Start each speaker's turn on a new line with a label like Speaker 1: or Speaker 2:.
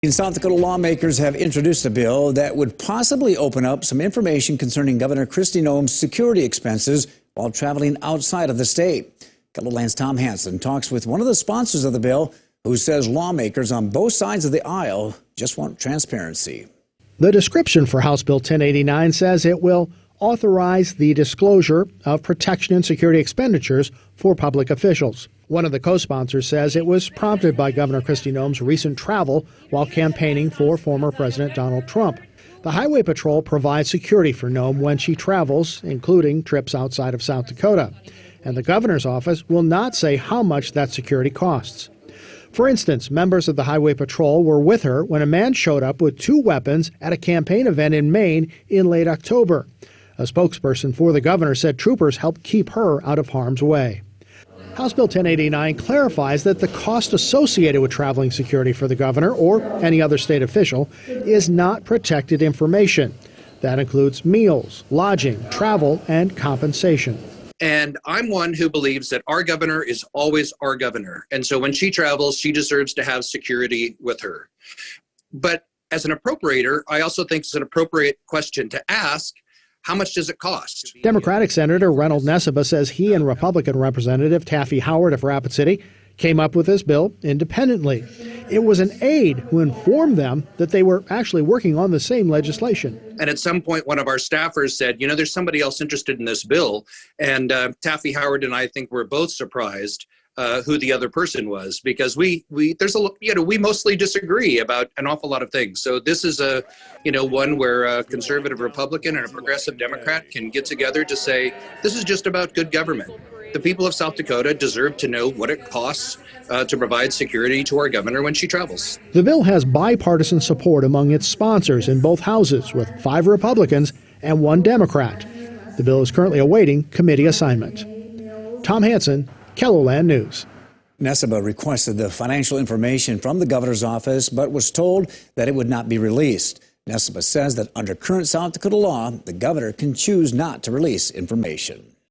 Speaker 1: South Dakota lawmakers have introduced a bill that would possibly open up some information concerning Governor Kristi Noem's security expenses while traveling outside of the state. KELOLAND's Tom Hansen talks with one of the sponsors of the bill, who says lawmakers on both sides of the aisle just want transparency.
Speaker 2: The description for House Bill 1089 says it will authorize the disclosure of protection and security expenditures for public officials. One of the co-sponsors says it was prompted by Governor Kristi Noem's recent travel while campaigning for former President Donald Trump. The Highway Patrol provides security for Noem when she travels, including trips outside of South Dakota. And the governor's office will not say how much that security costs. For instance, members of the Highway Patrol were with her when a man showed up with 2 weapons at a campaign event in Maine in late October. A spokesperson for the governor said troopers helped keep her out of harm's way. House Bill 1089 clarifies that the cost associated with traveling security for the governor or any other state official is not protected information. That includes meals, lodging, travel, and compensation.
Speaker 3: And I'm one who believes that our governor is always our governor. And so when she travels, she deserves to have security with her. But as an appropriator, I also think it's an appropriate question to ask, how much does it cost?
Speaker 2: Democratic Senator Reynold Nesseba says he and Republican Representative Taffy Howard of Rapid City came up with this bill independently. It was an aide who informed them that they were actually working on the same legislation.
Speaker 3: And at some point, one of our staffers said, there's somebody else interested in this bill. And Taffy Howard and I think were both surprised who the other person was, because we mostly disagree about an awful lot of things. So this is one where a conservative Republican and a progressive Democrat can get together to say, this is just about good government. The people of South Dakota deserve to know what it costs to provide security to our governor when she travels.
Speaker 2: The bill has bipartisan support among its sponsors in both houses, with 5 Republicans and 1 Democrat. The bill is currently awaiting committee assignment. Tom Hansen, KELOLAND News.
Speaker 1: Nesseba requested the financial information from the governor's office, but was told that it would not be released. Nesseba says that under current South Dakota law, the governor can choose not to release information.